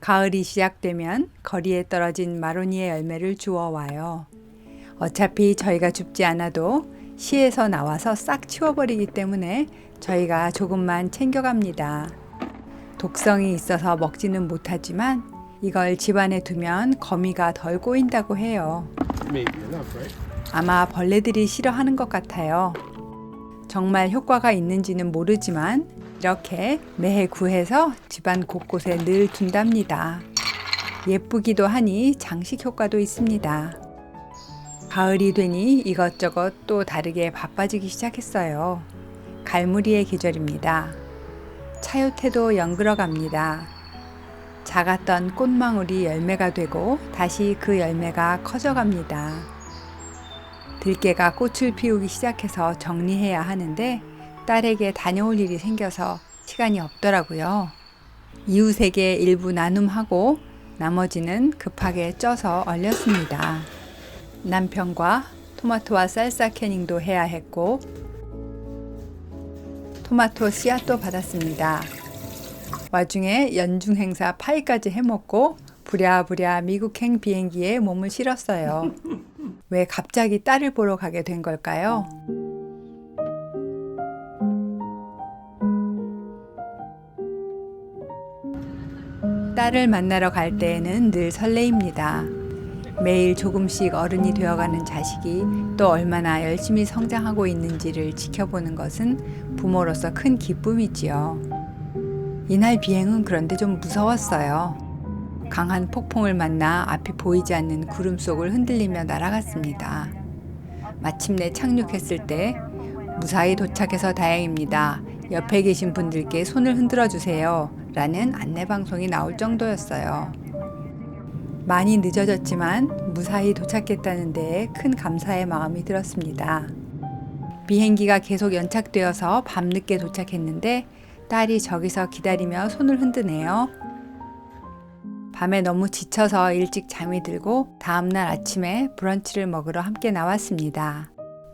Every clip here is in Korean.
가을이 시작되면 거리에 떨어진 마로니에 열매를 주워 와요. 어차피 저희가 줍지 않아도 시에서 나와서 싹 치워버리기 때문에 저희가 조금만 챙겨갑니다. 독성이 있어서 먹지는 못하지만 이걸 집안에 두면 거미가 덜 꼬인다고 해요. 아마 벌레들이 싫어하는 것 같아요. 정말 효과가 있는지는 모르지만 이렇게 매해 구해서 집안 곳곳에 늘 둔답니다. 예쁘기도 하니 장식 효과도 있습니다. 가을이 되니 이것저것 또 다르게 바빠지기 시작했어요. 갈무리의 계절입니다. 차요태도 연그러갑니다. 작았던 꽃망울이 열매가 되고 다시 그 열매가 커져갑니다. 들깨가 꽃을 피우기 시작해서 정리해야 하는데 딸에게 다녀올 일이 생겨서 시간이 없더라고요. 이웃에게 일부 나눔하고 나머지는 급하게 쪄서 얼렸습니다. 남편과 토마토와 쌀사 캐닝도 해야 했고 토마토 씨앗도 받았습니다. 와중에 연중 행사 파이까지 해먹고 부랴부랴 미국행 비행기에 몸을 실었어요. 왜 갑자기 딸을 보러 가게 된 걸까요? 딸을 만나러 갈 때에는 늘 설레입니다. 매일 조금씩 어른이 되어가는 자식이 또 얼마나 열심히 성장하고 있는지를 지켜보는 것은 부모로서 큰 기쁨이지요. 이날 비행은 그런데 좀 무서웠어요. 강한 폭풍을 만나 앞이 보이지 않는 구름 속을 흔들리며 날아갔습니다. 마침내 착륙했을 때 무사히 도착해서 다행입니다. 옆에 계신 분들께 손을 흔들어 주세요. 라는 안내방송이 나올 정도였어요. 많이 늦어졌지만 무사히 도착했다는 데에 큰 감사의 마음이 들었습니다. 비행기가 계속 연착되어서 밤늦게 도착했는데 딸이 저기서 기다리며 손을 흔드네요. 밤에 너무 지쳐서 일찍 잠이 들고 다음날 아침에 브런치를 먹으러 함께 나왔습니다.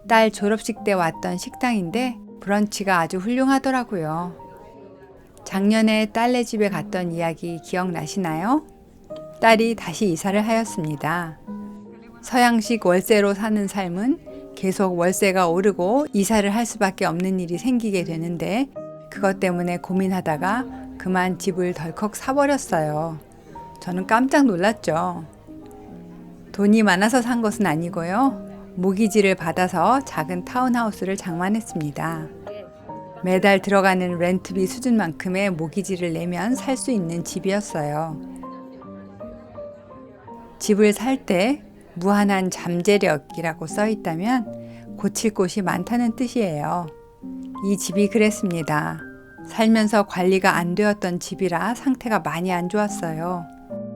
딸 졸업식 때 왔던 식당인데 브런치가 아주 훌륭하더라고요. 작년에 딸네 집에 갔던 이야기 기억나시나요? 딸이 다시 이사를 하였습니다. 서양식 월세로 사는 삶은 계속 월세가 오르고 이사를 할 수밖에 없는 일이 생기게 되는데 그것 때문에 고민하다가 그만 집을 덜컥 사버렸어요. 저는 깜짝 놀랐죠. 돈이 많아서 산 것은 아니고요. 모기지를 받아서 작은 타운하우스를 장만했습니다. 매달 들어가는 렌트비 수준만큼의 모기지를 내면 살 수 있는 집이었어요. 집을 살 때 무한한 잠재력이라고 써 있다면 고칠 곳이 많다는 뜻이에요. 이 집이 그랬습니다. 살면서 관리가 안 되었던 집이라 상태가 많이 안 좋았어요.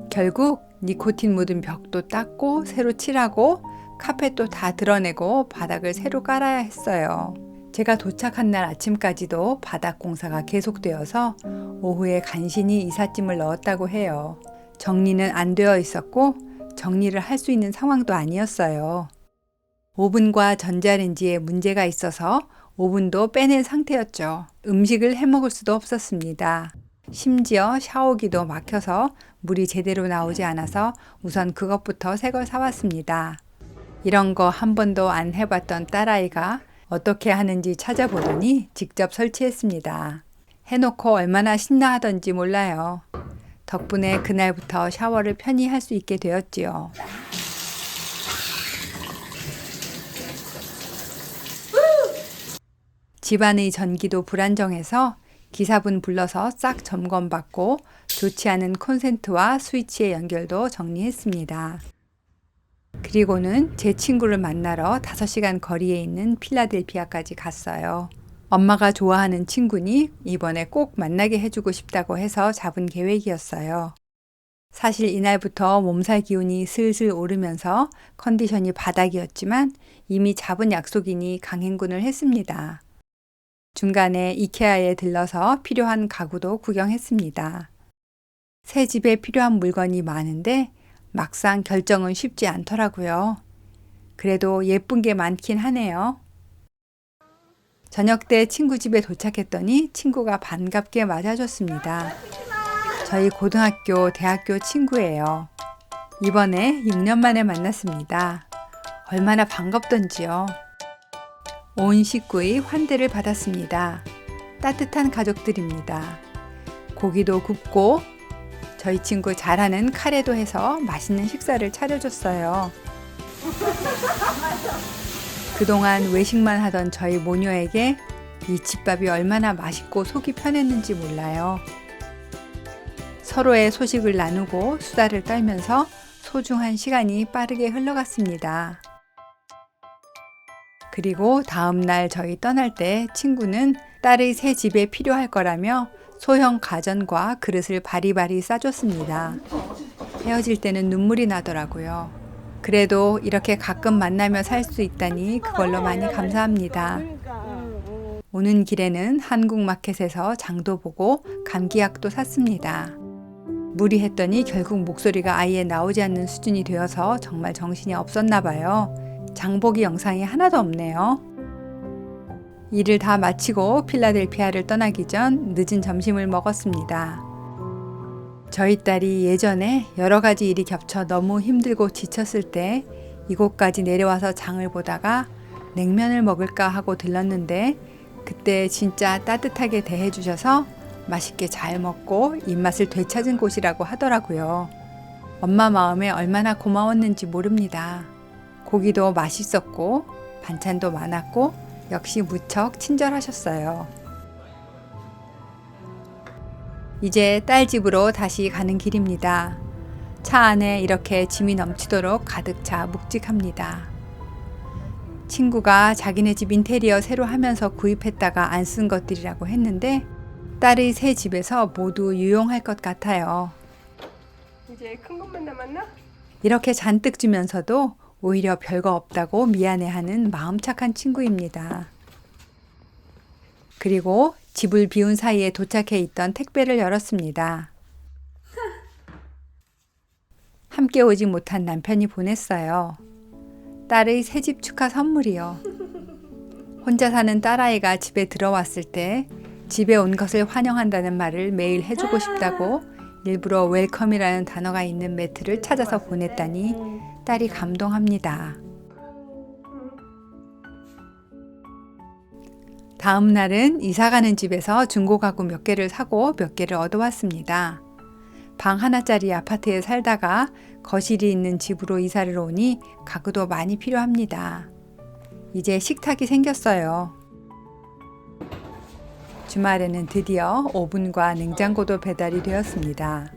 결국 니코틴 묻은 벽도 닦고 새로 칠하고 카펫도 다 드러내고 바닥을 새로 깔아야 했어요. 제가 도착한 날 아침까지도 바닥 공사가 계속되어서 오후에 간신히 이삿짐을 넣었다고 해요. 정리는 안 되어 있었고 정리를 할 수 있는 상황도 아니었어요. 오븐과 전자레인지에 문제가 있어서 오븐도 빼낸 상태였죠. 음식을 해 먹을 수도 없었습니다. 심지어 샤워기도 막혀서 물이 제대로 나오지 않아서 우선 그것부터 새 걸 사왔습니다. 이런 거 한 번도 안 해봤던 딸아이가 어떻게 하는지 찾아보더니 직접 설치했습니다. 해놓고 얼마나 신나하던지 몰라요. 덕분에 그날부터 샤워를 편히 할 수 있게 되었지요. 집안의 전기도 불안정해서 기사분 불러서 싹 점검받고 좋지 않은 콘센트와 스위치의 연결도 정리했습니다. 그리고는 제 친구를 만나러 5시간 거리에 있는 필라델피아까지 갔어요. 엄마가 좋아하는 친구니 이번에 꼭 만나게 해주고 싶다고 해서 잡은 계획이었어요. 사실 이날부터 몸살 기운이 슬슬 오르면서 컨디션이 바닥이었지만 이미 잡은 약속이니 강행군을 했습니다. 중간에 이케아에 들러서 필요한 가구도 구경했습니다. 새 집에 필요한 물건이 많은데 막상 결정은 쉽지 않더라고요. 그래도 예쁜 게 많긴 하네요. 저녁 때 친구 집에 도착했더니 친구가 반갑게 맞아줬습니다. 저희 고등학교, 대학교 친구예요. 이번에 6년 만에 만났습니다. 얼마나 반갑던지요. 온 식구의 환대를 받았습니다. 따뜻한 가족들입니다. 고기도 굽고 저희 친구 잘하는 카레도 해서 맛있는 식사를 차려줬어요. 그동안 외식만 하던 저희 모녀에게 이 집밥이 얼마나 맛있고 속이 편했는지 몰라요. 서로의 소식을 나누고 수다를 떨면서 소중한 시간이 빠르게 흘러갔습니다. 그리고 다음 날 저희 떠날 때 친구는 딸의 새 집에 필요할 거라며 소형 가전과 그릇을 바리바리 싸줬습니다. 헤어질 때는 눈물이 나더라고요. 그래도 이렇게 가끔 만나며 살 수 있다니 그걸로 많이 감사합니다. 오는 길에는 한국마켓에서 장도 보고 감기약도 샀습니다. 무리했더니 결국 목소리가 아예 나오지 않는 수준이 되어서 정말 정신이 없었나 봐요. 장보기 영상이 하나도 없네요. 일을 다 마치고 필라델피아를 떠나기 전 늦은 점심을 먹었습니다. 저희 딸이 예전에 여러 가지 일이 겹쳐 너무 힘들고 지쳤을 때 이곳까지 내려와서 장을 보다가 냉면을 먹을까 하고 들렀는데 그때 진짜 따뜻하게 대해주셔서 맛있게 잘 먹고 입맛을 되찾은 곳이라고 하더라고요. 엄마 마음에 얼마나 고마웠는지 모릅니다. 고기도 맛있었고 반찬도 많았고 역시 무척 친절하셨어요. 이제 딸 집으로 다시 가는 길입니다. 차 안에 이렇게 짐이 넘치도록 가득 차 묵직합니다. 친구가 자기네 집 인테리어 새로 하면서 구입했다가 안 쓴 것들이라고 했는데 딸의 새 집에서 모두 유용할 것 같아요. 이제 큰 것만 남았나? 이렇게 잔뜩 주면서도 오히려 별거 없다고 미안해하는 마음 착한 친구입니다. 그리고 집을 비운 사이에 도착해 있던 택배를 열었습니다. 함께 오지 못한 남편이 보냈어요. 딸의 새집 축하 선물이요. 혼자 사는 딸아이가 집에 들어왔을 때 집에 온 것을 환영한다는 말을 매일 해주고 싶다고 일부러 웰컴이라는 단어가 있는 매트를 찾아서 보냈다니 딸이 감동합니다. 다음 날은 이사가는 집에서 중고 가구 몇 개를 사고 몇 개를 얻어왔습니다. 방 하나짜리 아파트에 살다가 거실이 있는 집으로 이사를 오니 가구도 많이 필요합니다. 이제 식탁이 생겼어요. 주말에는 드디어 오븐과 냉장고도 배달이 되었습니다.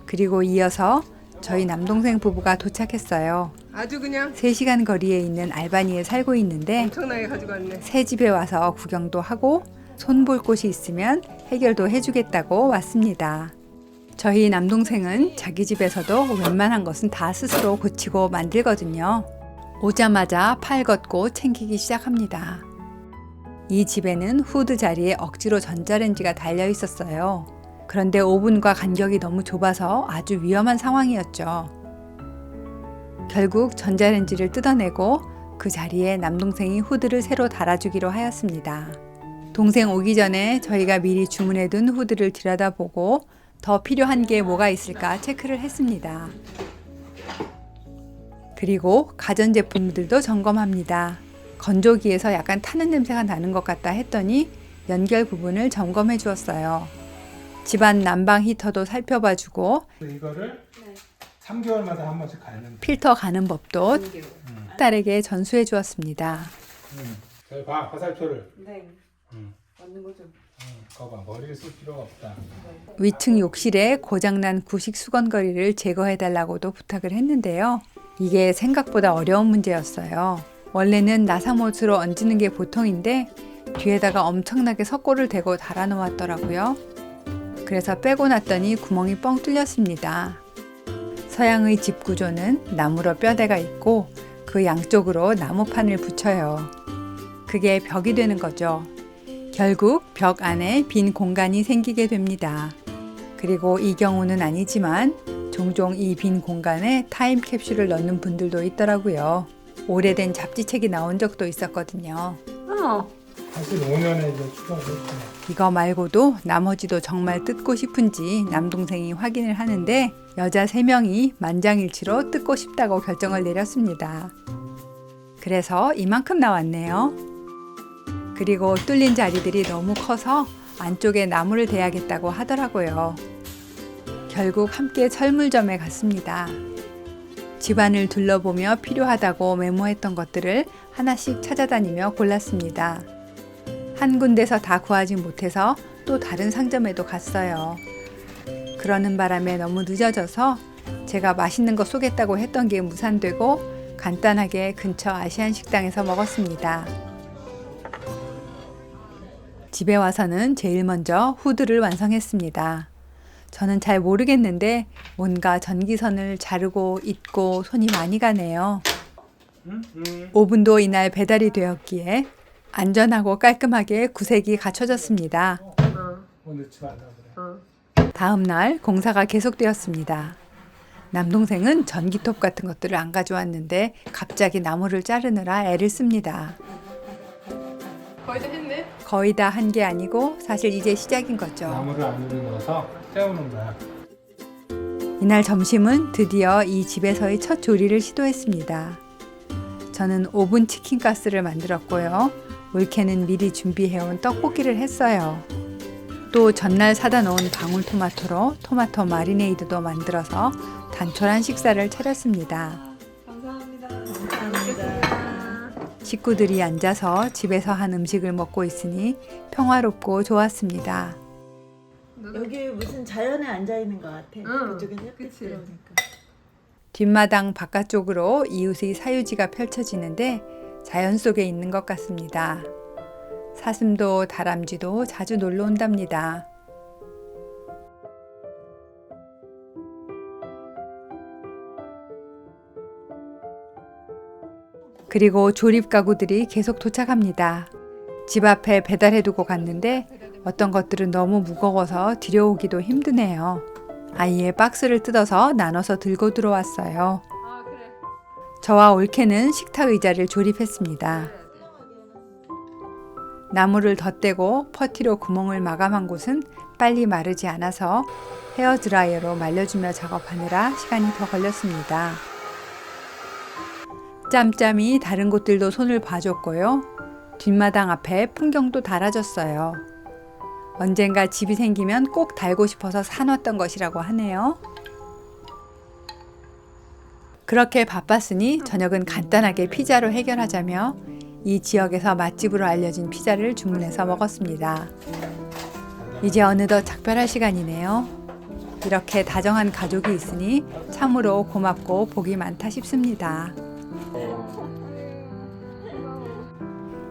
그리고 이어서 저희 남동생 부부가 도착했어요. 아주 그냥 3시간 거리에 있는 알바니에 살고 있는데 엄청나게 가지고 왔네. 새 집에 와서 구경도 하고 손볼 곳이 있으면 해결도 해주겠다고 왔습니다. 저희 남동생은 자기 집에서도 웬만한 것은 다 스스로 고치고 만들거든요. 오자마자 팔 걷고 챙기기 시작합니다. 이 집에는 후드 자리에 억지로 전자레인지가 달려 있었어요. 그런데 오븐과 간격이 너무 좁아서 아주 위험한 상황이었죠. 결국 전자레인지를 뜯어내고 그 자리에 남동생이 후드를 새로 달아주기로 하였습니다. 동생 오기 전에 저희가 미리 주문해둔 후드를 들여다보고 더 필요한 게 뭐가 있을까 체크를 했습니다. 그리고 가전제품들도 점검합니다. 건조기에서 약간 타는 냄새가 나는 것 같다 했더니 연결 부분을 점검해 주었어요. 집안 난방 히터도 살펴봐주고 이거를 3개월마다 한 번씩 갈면 필터 가는 법도 딸에게 전수해 주었습니다. 잘 봐, 화살표를. 네. 맞는 거죠. 거봐, 머리를 쓸 필요가 없다. 위층 욕실에 고장난 구식 수건거리를 제거해 달라고도 부탁을 했는데요. 이게 생각보다 어려운 문제였어요. 원래는 나사못으로 얹는 게 보통인데 뒤에다가 엄청나게 석고를 대고 달아놓았더라고요. 그래서 빼고 났더니 구멍이 뻥 뚫렸습니다. 서양의 집 구조는 나무로 뼈대가 있고 그 양쪽으로 나무판을 붙여요. 그게 벽이 되는 거죠. 결국 벽 안에 빈 공간이 생기게 됩니다. 그리고 이 경우는 아니지만 종종 이 빈 공간에 타임캡슐을 넣는 분들도 있더라고요. 오래된 잡지책이 나온 적도 있었거든요. 85년에 이제 추가를 했구나. 이거 말고도 나머지도 정말 뜯고 싶은지 남동생이 확인을 하는데 여자 3명이 만장일치로 뜯고 싶다고 결정을 내렸습니다. 그래서 이만큼 나왔네요. 그리고 뚫린 자리들이 너무 커서 안쪽에 나무를 대야겠다고 하더라고요. 결국 함께 철물점에 갔습니다. 집안을 둘러보며 필요하다고 메모했던 것들을 하나씩 찾아다니며 골랐습니다. 한 군데서 다 구하지 못해서 또 다른 상점에도 갔어요. 그러는 바람에 너무 늦어져서 제가 맛있는 거 쏘겠다고 했던 게 무산되고 간단하게 근처 아시안 식당에서 먹었습니다. 집에 와서는 제일 먼저 후드를 완성했습니다. 저는 잘 모르겠는데 뭔가 전기선을 자르고 잇고 손이 많이 가네요. 오븐도 이날 배달이 되었기에 안전하고 깔끔하게 구색이 갖춰졌습니다. 넣지 말라고 그래. 다음 날 공사가 계속되었습니다. 남동생은 전기톱 같은 것들을 안 가져왔는데 갑자기 나무를 자르느라 애를 씁니다. 거의 다 했네. 거의 다 한 게 아니고 사실 이제 시작인 거죠. 나무를 안으로 넣어서 태우는 거야. 이날 점심은 드디어 이 집에서의 첫 조리를 시도했습니다. 저는 오븐 치킨 가스를 만들었고요. 올케는 미리 준비해온 떡볶이를 했어요. 또 전날 사다 놓은 방울토마토로 토마토 마리네이드도 만들어서 단촐한 식사를 차렸습니다. 감사합니다. 식구들이 앉아서 집에서 한 음식을 먹고 있으니 평화롭고 좋았습니다. 여기 무슨 자연에 앉아 있는 것 같아. 응, 그쪽은 햇빛 그치. 들어오니까. 뒷마당 바깥쪽으로 이웃의 사유지가 펼쳐지는데 자연 속에 있는 것 같습니다. 사슴도 다람쥐도 자주 놀러 온답니다. 그리고 조립 가구들이 계속 도착합니다. 집 앞에 배달해두고 갔는데 어떤 것들은 너무 무거워서 들여오기도 힘드네요. 아예 박스를 뜯어서 나눠서 들고 들어왔어요. 아 그래. 저와 올케는 식탁 의자를 조립했습니다. 나무를 덧대고 퍼티로 구멍을 마감한 곳은 빨리 마르지 않아서 헤어드라이어로 말려주며 작업하느라 시간이 더 걸렸습니다. 짬짬이 다른 곳들도 손을 봐줬고요. 뒷마당 앞에 풍경도 달아줬어요. 언젠가 집이 생기면 꼭 달고 싶어서 사놨던 것이라고 하네요. 그렇게 바빴으니 저녁은 간단하게 피자로 해결하자며 이 지역에서 맛집으로 알려진 피자를 주문해서 먹었습니다. 이제 어느덧 작별할 시간이네요. 이렇게 다정한 가족이 있으니 참으로 고맙고 복이 많다 싶습니다.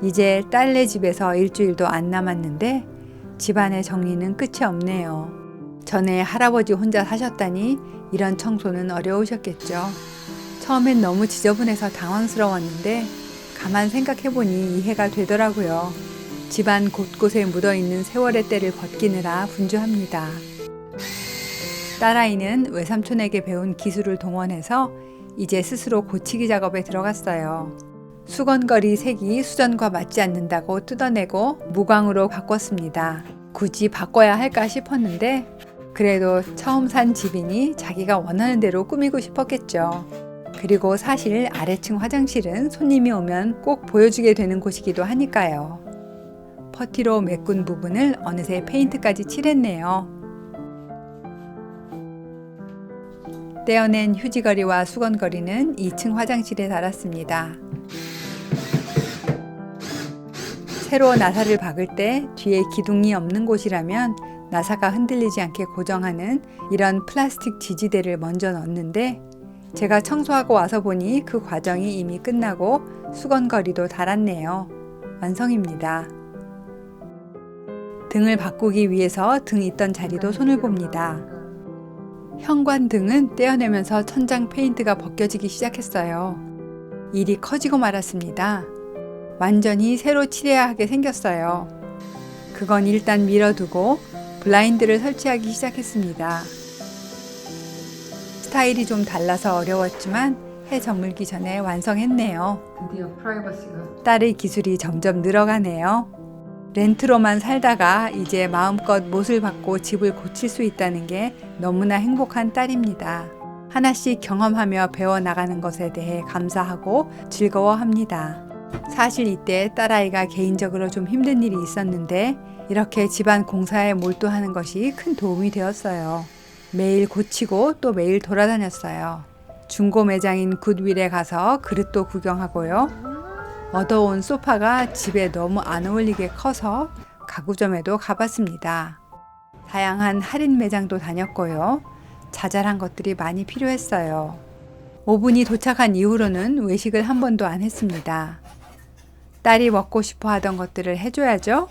이제 딸네 집에서 일주일도 안 남았는데 집안의 정리는 끝이 없네요. 전에 할아버지 혼자 사셨다니 이런 청소는 어려우셨겠죠. 처음엔 너무 지저분해서 당황스러웠는데 가만 생각해보니 이해가 되더라고요. 집안 곳곳에 묻어있는 세월의 때를 벗기느라 분주합니다. 딸아이는 외삼촌에게 배운 기술을 동원해서 이제 스스로 고치기 작업에 들어갔어요. 수건거리 색이 수전과 맞지 않는다고 뜯어내고 무광으로 바꿨습니다. 굳이 바꿔야 할까 싶었는데 그래도 처음 산 집이니 자기가 원하는 대로 꾸미고 싶었겠죠. 그리고 사실 아래층 화장실은 손님이 오면 꼭 보여주게 되는 곳이기도 하니까요. 퍼티로 메꾼 부분을 어느새 페인트까지 칠했네요. 떼어낸 휴지거리와 수건거리는 2층 화장실에 달았습니다. 새로 나사를 박을 때 뒤에 기둥이 없는 곳이라면 나사가 흔들리지 않게 고정하는 이런 플라스틱 지지대를 먼저 넣었는데 제가 청소하고 와서 보니 그 과정이 이미 끝나고 수건거리도 달았네요. 완성입니다. 등을 바꾸기 위해서 등 있던 자리도 손을 봅니다. 현관등은 떼어내면서 천장 페인트가 벗겨지기 시작했어요. 일이 커지고 말았습니다. 완전히 새로 칠해야 하게 생겼어요. 그건 일단 밀어두고 블라인드를 설치하기 시작했습니다. 스타일이 좀 달라서 어려웠지만 해 저물기 전에 완성했네요. 드디어 프라이버시가. 딸의 기술이 점점 늘어가네요. 렌트로만 살다가 이제 마음껏 못을 받고 집을 고칠 수 있다는 게 너무나 행복한 딸입니다. 하나씩 경험하며 배워나가는 것에 대해 감사하고 즐거워합니다. 사실 이때 딸아이가 개인적으로 좀 힘든 일이 있었는데 이렇게 집안 공사에 몰두하는 것이 큰 도움이 되었어요. 매일 고치고 또 매일 돌아다녔어요. 중고 매장인 굿윌에 가서 그릇도 구경하고요. 얻어온 소파가 집에 너무 안 어울리게 커서 가구점에도 가봤습니다. 다양한 할인 매장도 다녔고요. 자잘한 것들이 많이 필요했어요. 오븐이 도착한 이후로는 외식을 한 번도 안 했습니다. 딸이 먹고 싶어 하던 것들을 해줘야죠.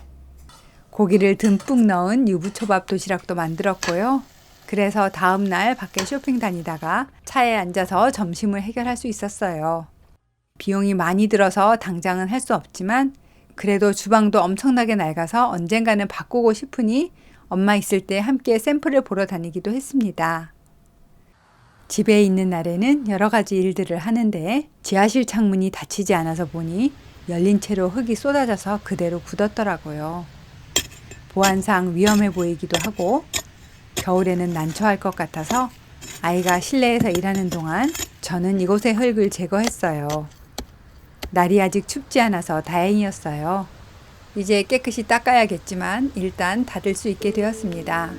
고기를 듬뿍 넣은 유부초밥 도시락도 만들었고요. 그래서 다음날 밖에 쇼핑 다니다가 차에 앉아서 점심을 해결할 수 있었어요. 비용이 많이 들어서 당장은 할 수 없지만 그래도 주방도 엄청나게 낡아서 언젠가는 바꾸고 싶으니 엄마 있을 때 함께 샘플을 보러 다니기도 했습니다. 집에 있는 날에는 여러 가지 일들을 하는데 지하실 창문이 닫히지 않아서 보니 열린 채로 흙이 쏟아져서 그대로 굳었더라고요. 보안상 위험해 보이기도 하고 겨울에는 난처할 것 같아서 아이가 실내에서 일하는 동안 저는 이곳의 흙을 제거했어요. 날이 아직 춥지 않아서 다행이었어요. 이제 깨끗이 닦아야겠지만 일단 닫을 수 있게 되었습니다.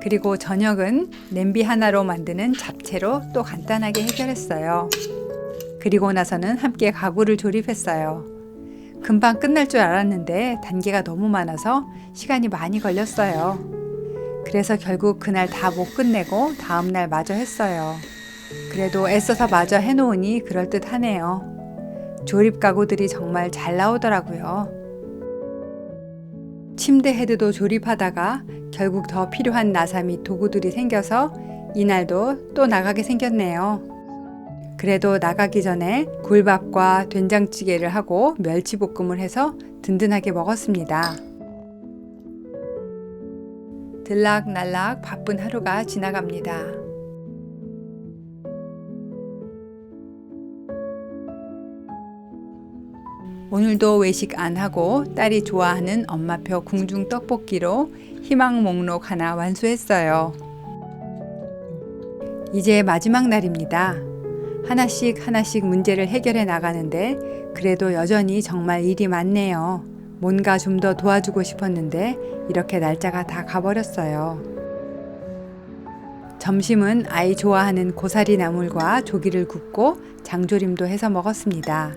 그리고 저녁은 냄비 하나로 만드는 잡채로 또 간단하게 해결했어요. 그리고 나서는 함께 가구를 조립했어요. 금방 끝날 줄 알았는데 단계가 너무 많아서 시간이 많이 걸렸어요. 그래서 결국 그날 다 못 끝내고 다음날 마저 했어요. 그래도 애써서 마저 해놓으니 그럴듯하네요. 조립 가구들이 정말 잘 나오더라고요. 침대 헤드도 조립하다가 결국 더 필요한 나사 및 도구들이 생겨서 이날도 또 나가게 생겼네요. 그래도 나가기 전에 굴밥과 된장찌개를 하고 멸치볶음을 해서 든든하게 먹었습니다. 들락날락 바쁜 하루가 지나갑니다. 오늘도 외식 안 하고 딸이 좋아하는 엄마표 궁중 떡볶이로 희망 목록 하나 완수했어요. 이제 마지막 날입니다. 하나씩 문제를 해결해 나가는데 그래도 여전히 정말 일이 많네요. 뭔가 좀 더 도와주고 싶었는데 이렇게 날짜가 다 가버렸어요. 점심은 아이 좋아하는 고사리 나물과 조기를 굽고 장조림도 해서 먹었습니다.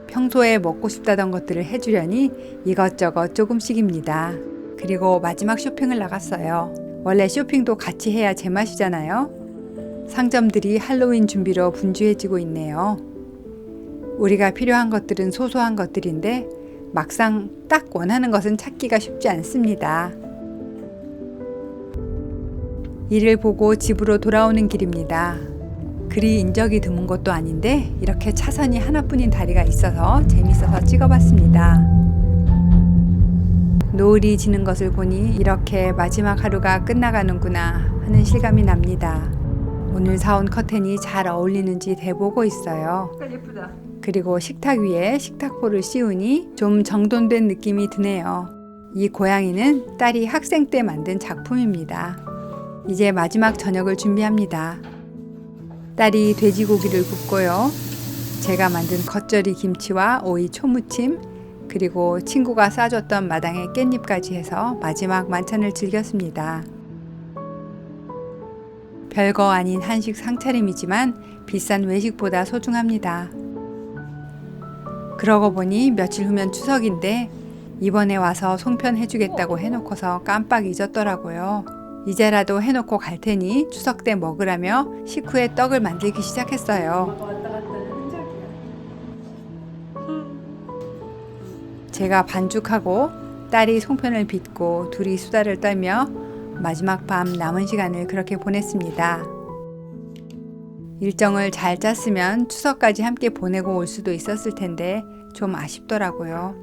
평소에 먹고 싶다던 것들을 해주려니 이것저것 조금씩입니다. 그리고 마지막 쇼핑을 나갔어요. 원래 쇼핑도 같이 해야 제맛이잖아요. 상점들이 할로윈 준비로 분주해지고 있네요. 우리가 필요한 것들은 소소한 것들인데 막상 딱 원하는 것은 찾기가 쉽지 않습니다. 이를 보고 집으로 돌아오는 길입니다. 그리 인적이 드문 곳도 아닌데 이렇게 차선이 하나뿐인 다리가 있어서 재밌어서 찍어봤습니다. 노을이 지는 것을 보니 이렇게 마지막 하루가 끝나가는구나 하는 실감이 납니다. 오늘 사온 커튼이 잘 어울리는지 대보고 있어요. 예쁘다. 그리고 식탁 위에 식탁보를 씌우니 좀 정돈된 느낌이 드네요. 이 고양이는 딸이 학생 때 만든 작품입니다. 이제 마지막 저녁을 준비합니다. 딸이 돼지고기를 굽고요. 제가 만든 겉절이 김치와 오이 초무침, 그리고 친구가 싸줬던 마당에 깻잎까지 해서 마지막 만찬을 즐겼습니다. 별거 아닌 한식 상차림이지만 비싼 외식보다 소중합니다. 그러고 보니 며칠 후면 추석인데 이번에 와서 송편 해주겠다고 해놓고서 깜빡 잊었더라고요. 이제라도 해놓고 갈 테니 추석 때 먹으라며 식후에 떡을 만들기 시작했어요. 왔다 갔다 하는 흔적이야. 제가 반죽하고 딸이 송편을 빚고 둘이 수다를 떨며 마지막 밤 남은 시간을 그렇게 보냈습니다. 일정을 잘 짰으면 추석까지 함께 보내고 올 수도 있었을 텐데 좀 아쉽더라고요.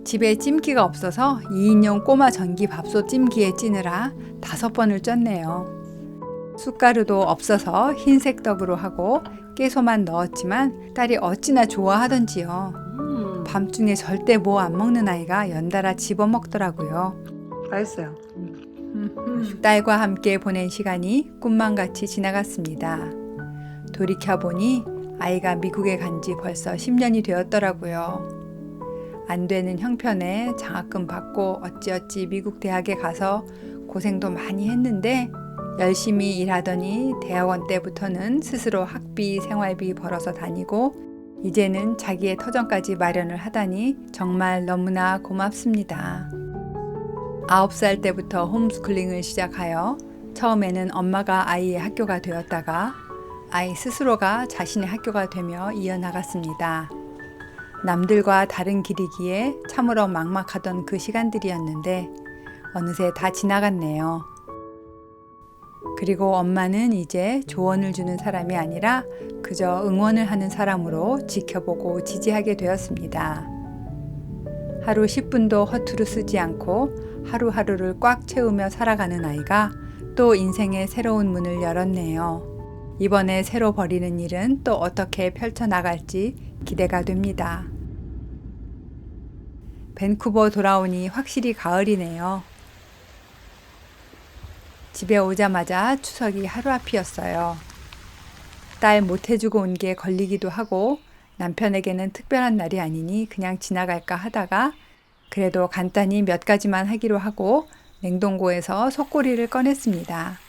집에 찜기가 없어서 2인용 꼬마 전기 밥솥 찜기에 찌느라 5번을 쪘네요. 숟가루도 없어서 흰색 떡으로 하고 깨소만 넣었지만 딸이 어찌나 좋아하던지요. 밤중에 절대 뭐 안 먹는 아이가 연달아 집어먹더라고요. 맛있어요. 딸과 함께 보낸 시간이 꿈만 같이 지나갔습니다. 돌이켜보니 아이가 미국에 간 지 벌써 10년이 되었더라고요. 안 되는 형편에 장학금 받고 어찌어찌 미국 대학에 가서 고생도 많이 했는데 열심히 일하더니 대학원 때부터는 스스로 학비, 생활비 벌어서 다니고 이제는 자기의 터전까지 마련을 하다니 정말 너무나 고맙습니다. 9살 때부터 홈스쿨링을 시작하여 처음에는 엄마가 아이의 학교가 되었다가 아이 스스로가 자신의 학교가 되며 이어나갔습니다. 남들과 다른 길이기에 참으로 막막하던 그 시간들이었는데 어느새 다 지나갔네요. 그리고 엄마는 이제 조언을 주는 사람이 아니라 그저 응원을 하는 사람으로 지켜보고 지지하게 되었습니다. 하루 10분도 허투루 쓰지 않고 하루하루를 꽉 채우며 살아가는 아이가 또 인생의 새로운 문을 열었네요. 이번에 새로 벌이는 일은 또 어떻게 펼쳐나갈지 기대가 됩니다. 밴쿠버 돌아오니 확실히 가을이네요. 집에 오자마자 추석이 하루 앞이었어요. 딸 못해주고 온 게 걸리기도 하고 남편에게는 특별한 날이 아니니 그냥 지나갈까 하다가 그래도 간단히 몇 가지만 하기로 하고 냉동고에서 속꼬리를 꺼냈습니다.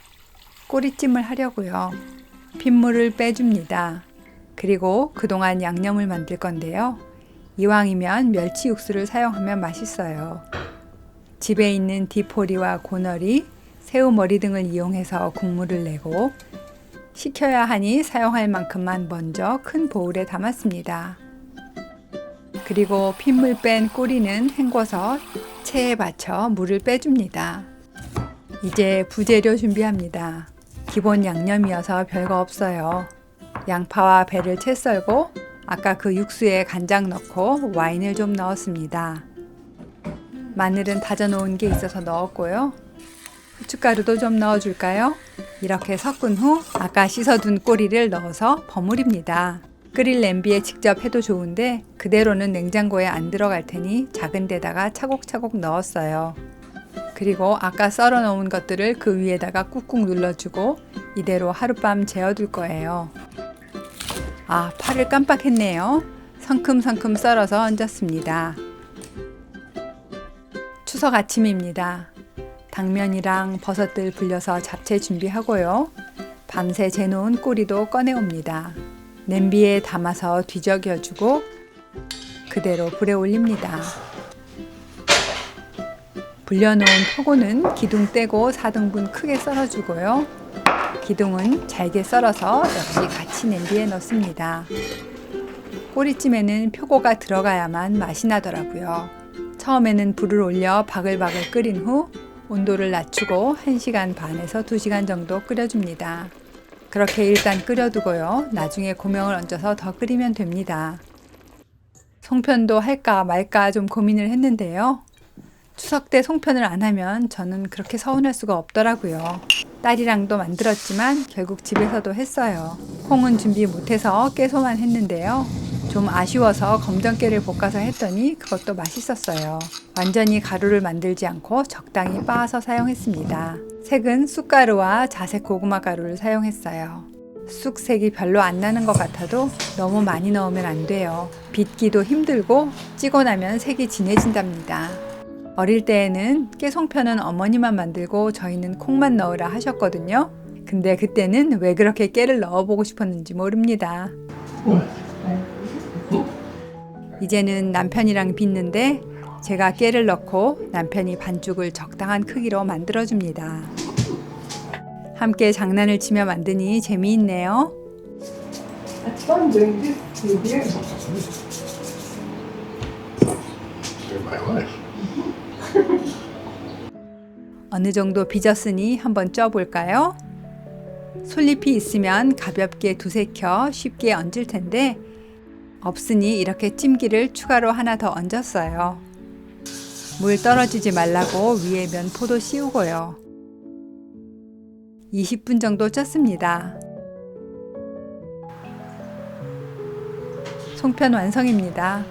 꼬리찜을 하려고요. 핏물을 빼줍니다. 그리고 그동안 양념을 만들 건데요. 이왕이면 멸치 육수를 사용하면 맛있어요. 집에 있는 디포리와 고너리, 새우머리 등을 이용해서 국물을 내고 식혀야 하니 사용할 만큼만 먼저 큰 보울에 담았습니다. 그리고 핏물 뺀 꼬리는 헹궈서 체에 받쳐 물을 빼줍니다. 이제 부재료 준비합니다. 기본 양념이어서 별거 없어요. 양파와 배를 채 썰고 아까 그 육수에 간장 넣고 와인을 좀 넣었습니다. 마늘은 다져놓은 게 있어서 넣었고요. 후춧가루도 좀 넣어줄까요? 이렇게 섞은 후 아까 씻어둔 꼬리를 넣어서 버무립니다. 끓일 냄비에 직접 해도 좋은데 그대로는 냉장고에 안 들어갈 테니 작은 데다가 차곡차곡 넣었어요. 그리고 아까 썰어 놓은 것들을 그 위에다가 꾹꾹 눌러주고 이대로 하룻밤 재워둘 거예요. 아, 파를 깜빡했네요. 성큼성큼 썰어서 얹었습니다. 추석 아침입니다. 당면이랑 버섯들 불려서 잡채 준비하고요. 밤새 재놓은 꼬리도 꺼내옵니다. 냄비에 담아서 뒤적여주고 그대로 불에 올립니다. 불려놓은 표고는 기둥 떼고 4등분 크게 썰어주고요. 기둥은 잘게 썰어서 역시 같이 냄비에 넣습니다. 꼬리찜에는 표고가 들어가야만 맛이 나더라고요. 처음에는 불을 올려 바글바글 끓인 후 온도를 낮추고 1시간 반에서 2시간 정도 끓여줍니다. 그렇게 일단 끓여두고요. 나중에 고명을 얹어서 더 끓이면 됩니다. 송편도 할까 말까 좀 고민을 했는데요. 추석 때 송편을 안 하면 저는 그렇게 서운할 수가 없더라고요. 딸이랑도 만들었지만 결국 집에서도 했어요. 콩은 준비 못해서 깨소만 했는데요. 좀 아쉬워서 검정깨를 볶아서 했더니 그것도 맛있었어요. 완전히 가루를 만들지 않고 적당히 빻아서 사용했습니다. 색은 쑥가루와 자색 고구마 가루를 사용했어요. 쑥색이 별로 안 나는 것 같아도 너무 많이 넣으면 안 돼요. 빚기도 힘들고 찌고 나면 색이 진해진답니다. 어릴 때에는 깨송편은 어머니만 만들고 저희는 콩만 넣으라 하셨거든요. 근데 그때는 왜 그렇게 깨를 넣어보고 싶었는지 모릅니다. 이제는 남편이랑 빚는데 제가 깨를 넣고 남편이 반죽을 적당한 크기로 만들어줍니다. 함께 장난을 치며 만드니 재미있네요. 어느 정도 빚었으니 한번 쪄볼까요? 솔잎이 있으면 가볍게 두세 켜 쉽게 얹을 텐데 없으니 이렇게 찜기를 추가로 하나 더 얹었어요. 물 떨어지지 말라고 위에 면포도 씌우고요. 20분 정도 쪘습니다. 송편 완성입니다.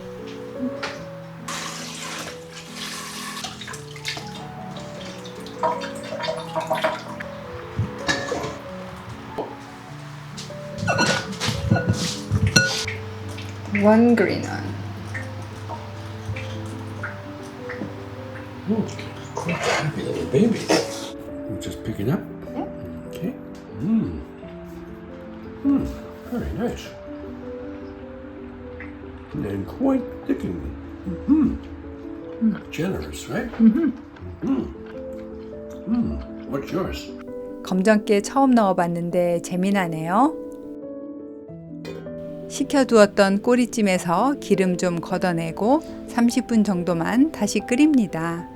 One green one. Good happy little baby. We're just picking up? Yeah. Okay. Very nice. And quite thickened. Generous, right? What's yours? 검정깨 처음 넣어봤는데 재미나네요. 식혀두었던 꼬리찜에서 기름 좀 걷어내고 30분 정도만 다시 끓입니다.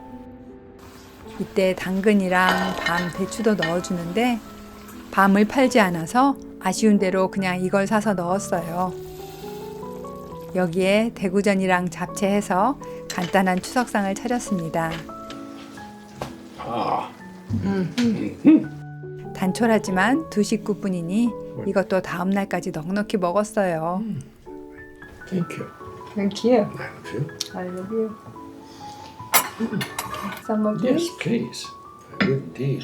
이때 당근이랑 밤, 배추도 넣어주는데 밤을 팔지 않아서 아쉬운 대로 그냥 이걸 사서 넣었어요. 여기에 대구전이랑 잡채해서 간단한 추석상을 차렸습니다. 단촐하지만 두 식구뿐이니 이것도 다음 날까지 넉넉히 먹었어요. Thank you. Thank you. I love you. I love you. Some of Yes, this? please. I would indeed.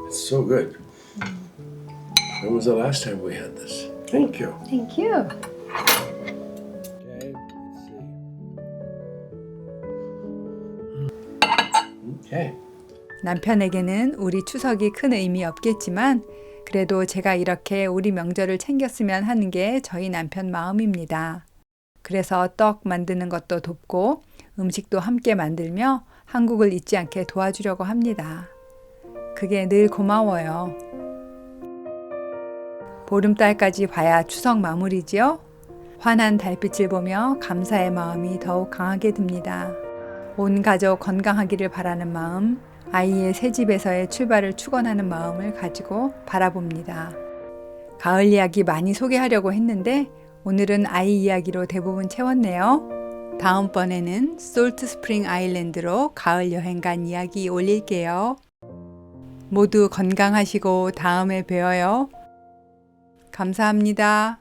It's so good. When was the last time we had this? Thank you. Thank you. Okay, let's see. Okay. 남편에게는 우리 추석이 큰 의미 없겠지만 그래도 제가 이렇게 우리 명절을 챙겼으면 하는 게 저희 남편 마음입니다. 그래서 떡 만드는 것도 돕고 음식도 함께 만들며 한국을 잊지 않게 도와주려고 합니다. 그게 늘 고마워요. 보름달까지 봐야 추석 마무리지요? 환한 달빛을 보며 감사의 마음이 더욱 강하게 듭니다. 온 가족 건강하기를 바라는 마음, 아이의 새 집에서의 출발을 축원하는 마음을 가지고 바라봅니다. 가을 이야기 많이 소개하려고 했는데 오늘은 아이 이야기로 대부분 채웠네요. 다음번에는 솔트 스프링 아일랜드로 가을 여행 간 이야기 올릴게요. 모두 건강하시고 다음에 봬요. 감사합니다.